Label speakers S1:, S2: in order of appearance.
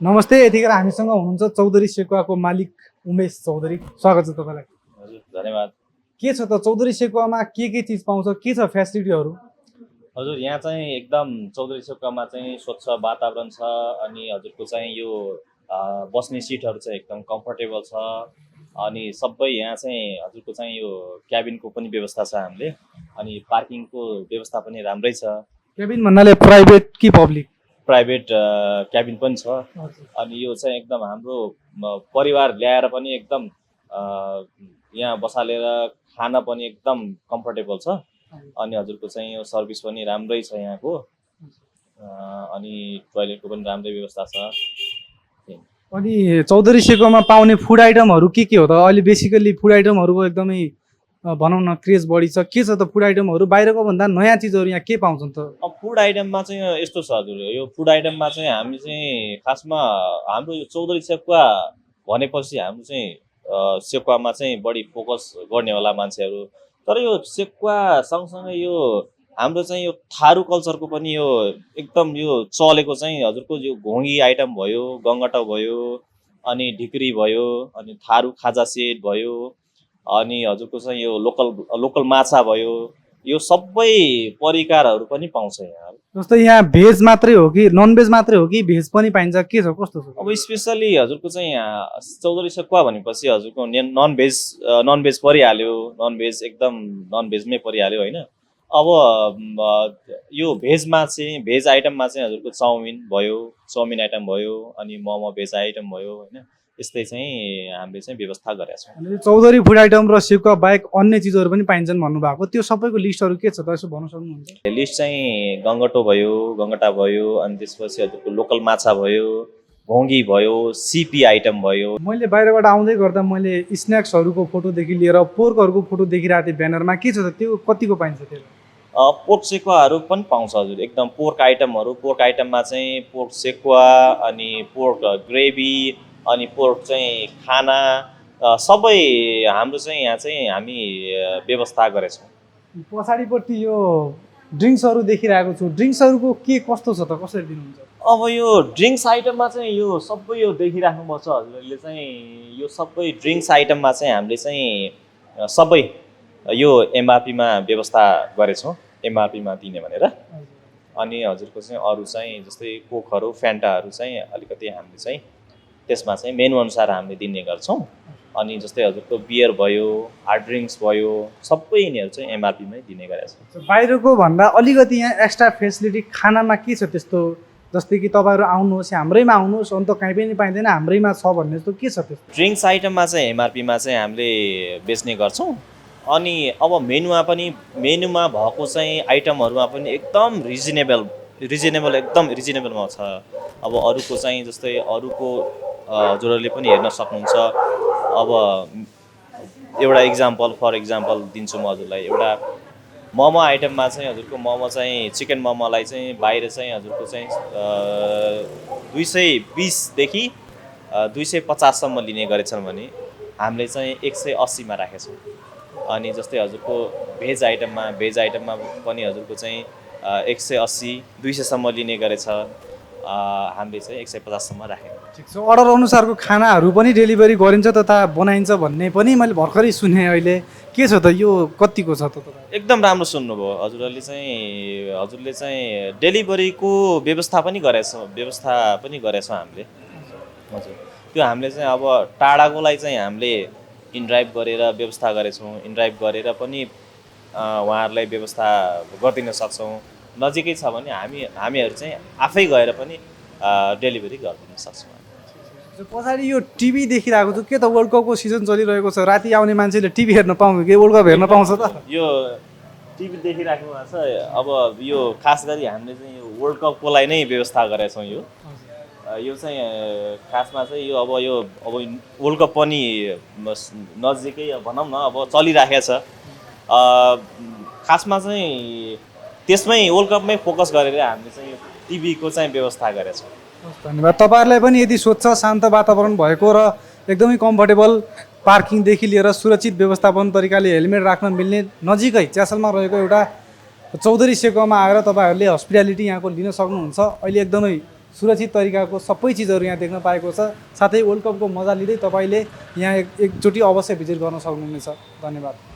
S1: नमस्ते। यतिखेर हामीसँग हुनुहुन्छ चौधरी सेकुवाको मालिक उमेश चौधरी। स्वागत छ तपाईँलाई।
S2: हजुर धन्यवाद।
S1: के छ त चौधरी सेकुवामा के चिज पाउँछ, के छ फेसिलिटीहरू?
S2: हजुर यहाँ चाहिँ एकदम चौधरी सेकुवामा चाहिँ स्वच्छ वातावरण छ अनि हजुरको चाहिँ यो बस्ने सिटहरू चाहिँ एकदम कम्फर्टेबल छ अनि सबै यहाँ चाहिँ हजुरको चाहिँ यो क्याबिनको पनि व्यवस्था छ हामीले अनि पार्किङको व्यवस्था पनि राम्रै छ।
S1: केबिन भन्नाले प्राइभेट कि पब्लिक?
S2: प्राइभेट क्याबिन पनि छ अनि यो चाहिँ एकदम हाम्रो परिवार ल्याएर पनि एकदम यहाँ बसालेर खाना पनि एकदम कम्फर्टेबल छ अनि हजुरको चाहिँ यो सर्भिस पनि राम्रै छ यहाँको अनि टोयलेटको पनि राम्रै व्यवस्था छ।
S1: अनि चौधरी सेकुवामा पाउने फुड आइटमहरू के हो त? अहिले बेसिकली फुड आइटमहरूको एकदमै भनौँ न क्रेज बढी छ। के छ त फुड आइटमहरू? बाहिरको भन्दा नयाँ चिजहरू यहाँ के पाउँछन् त?
S2: अब फुड आइटममा चाहिँ यस्तो छ हजुर, यो फुड आइटममा चाहिँ हामी चाहिँ खासमा हाम्रो यो चौधरी सेकुवा भनेपछि हाम्रो चाहिँ सेकुवामा चाहिँ बढी फोकस गर्नेवाला मान्छेहरू, तर यो सेकुवा सँगसँगै यो हाम्रो चाहिँ यो थारू कल्चरको पनि यो एकदम यो चलेको चाहिँ हजुरको यो घोङ्गी आइटम भयो, गङ्गटा भयो अनि ढिक्री भयो अनि थारू खाजा सेट भयो अनि हजुरको चाहिँ यो लोकल माछा भयो, यो सबै परिकारहरू पनि पाउँछ यहाँ।
S1: जस्तै यहाँ भेज मात्रै हो कि नन भेज मात्रै हो कि भेज पनि पाइन्छ, के छ कस्तो छ?
S2: अब स्पेसली हजुरको चाहिँ चौधरी सेकुवा भनेपछि हजुरको नन भेज परिहाल्यो, नन भेज एकदम नन भेजमै परिहाल्यो होइन। अब यो भेजमा चाहिँ भेज आइटममा चाहिँ हजुरको चाउमिन आइटम भयो अनि मोमो भेज आइटम भयो होइन, यस्तै चाहिँ हामीले चाहिँ व्यवस्था गरेका छौँ।
S1: चौधरी फुड आइटम र सेकुवा बाहेक अन्य चिजहरू पनि पाइन्छन् भन्नुभएको, त्यो सबैको लिस्टहरू के छ त यसो भन्न सक्नुहुन्छ?
S2: लिस्ट चाहिँ गङ्गटा भयो अनि त्यसपछि हजुरको लोकल माछा भयो, घोङ्गी भयो, सिपी आइटम भयो।
S1: मैले बाहिरबाट आउँदै गर्दा मैले स्न्याक्सहरूको फोटोदेखि लिएर पोर्कहरूको फोटो देखिरहेको थिएँ ब्यानरमा, के छ त त्यो? कतिको पाइन्छ त्यो?
S2: पोर्क सेकुवाहरू पनि पाउँछ हजुर, एकदम पोर्क आइटममा चाहिँ पोर्क सेकुवा अनि पोर्क ग्रेभी अनि पोर्क चाहिँ खाना सबै हाम्रो चाहिँ यहाँ चाहिँ हामी व्यवस्था गरेछौँ।
S1: पछाडिपट्टि यो ड्रिङ्क्सहरू देखिरहेको छु, ड्रिङ्क्सहरूको के कस्तो छ त, कसरी दिनुहुन्छ?
S2: अब यो ड्रिङ्क्स आइटममा चाहिँ यो सबै यो देखिराख्नुपर्छ हजुरहरूले चाहिँ यो सबै ड्रिङ्क्स आइटममा चाहिँ हामीले चाहिँ सबै यो एमआरपीमा व्यवस्था गरेछौँ, एमआरपीमा दिने भनेर। अनि हजुरको चाहिँ अरू चाहिँ जस्तै कोकहरू फ्यान्टाहरू चाहिँ अलिकति हामीले चाहिँ त्यसमा चाहिँ मेनु अनुसार हामीले दिने गर्छौँ। अनि जस्तै हजुरको बियर भयो, हार्ड ड्रिङ्क्स भयो, सबै यिनीहरू चाहिँ एमआरपीमै दिने गरेको छ।
S1: बाहिरको भन्दा अलिकति यहाँ एक्स्ट्रा फेसिलिटी खानामा के छ त्यस्तो? जस्तै कि तपाईँहरू आउनुहोस्, हाम्रैमा आउनुहोस्, अन्त कहीँ पनि पाइँदैन, हाम्रैमा छ भन्ने जस्तो के छ त्यस्तो?
S2: ड्रिङ्क्स आइटममा चाहिँ एमआरपीमा चाहिँ हामीले बेच्ने गर्छौँ अनि अब मेनुमा भएको चाहिँ आइटमहरूमा पनि एकदम रिजनेबलमा छ। अब अरूको चाहिँ जस्तै अरूको हजुरहरूले पनि हेर्न सक्नुहुन्छ। अब एउटा फर इक्जाम्पल दिन्छु म हजुरलाई। एउटा मोमो आइटममा चाहिँ हजुरको मोमो चाहिँ चिकन मोमोलाई चाहिँ बाहिर चाहिँ हजुरको चाहिँ 220देखि 250सम्म लिने गरेछन् भने हामीले चाहिँ 180मा राखेछौँ। अनि जस्तै हजुरको भेज आइटममा पनि हजुरको चाहिँ 180-200सम्म लिने गरेछ, हामीले चाहिँ 150सम्म राखेको।
S1: ठिक छ। अर्डर अनुसारको खानाहरू पनि डेलिभरी गरिन्छ तथा बनाइन्छ भन्ने पनि मैले भर्खरै सुने। अहिले के छ त यो कतिको छ त?
S2: एकदम राम्रो सुन्नुभयो हजुरले चाहिँ डेलिभरीको व्यवस्था पनि गरेछौँ हामीले हजुर। त्यो हामीले चाहिँ अब टाढाकोलाई चाहिँ हामीले इनड्राइभ गरेर व्यवस्था गरेछौँ। इनड्राइभ गरेर पनि उहाँहरूलाई व्यवस्था गरिदिन सक्छौँ। नजिकै छ भने हामीहरू चाहिँ आफै गएर पनि डेलिभरी गरिदिन सक्छौँ।
S1: पछाडि यो टिभी देखिरहेको छु, के त वर्ल्ड कपको सिजन चलिरहेको छ, राति आउने मान्छेले टिभी हेर्न पाउँछ कि वर्ल्ड कप हेर्न पाउँछ त? यो
S2: टिभी देखिराख्नु भएको छ। अब यो खास गरी हामीले चाहिँ यो वर्ल्ड कपको लागि नै व्यवस्था गरेका छौँ। यो चाहिँ खासमा चाहिँ यो वर्ल्ड कप पनि नजिकै भनौँ न अब चलिराखेको छ। खासमा चाहिँ त्यसमै वर्ल्ड कपमै फोकस गरेर हामीले चाहिँ टिभीको चाहिँ व्यवस्था गरेका छौँ।
S1: धन्यवाद। तपाईँहरूलाई पनि यदि स्वच्छ शान्त वातावरण भएको र एकदमै कम्फर्टेबल पार्किङदेखि लिएर सुरक्षित व्यवस्थापन तरिकाले हेलमेट राख्न मिल्ने नजिकै च्यासलमा रहेको एउटा चौधरी सेकुवामा आएर तपाईँहरूले हस्पिटालिटी यहाँको लिन सक्नुहुन्छ। अहिले एकदमै सुरक्षित तरिकाको सबै चिजहरू यहाँ देख्न पाएको छ। साथै वर्ल्ड कपको मजा लिँदै तपाईँले यहाँ एकचोटि अवश्य भिजिट गर्न सक्नुहुनेछ। धन्यवाद।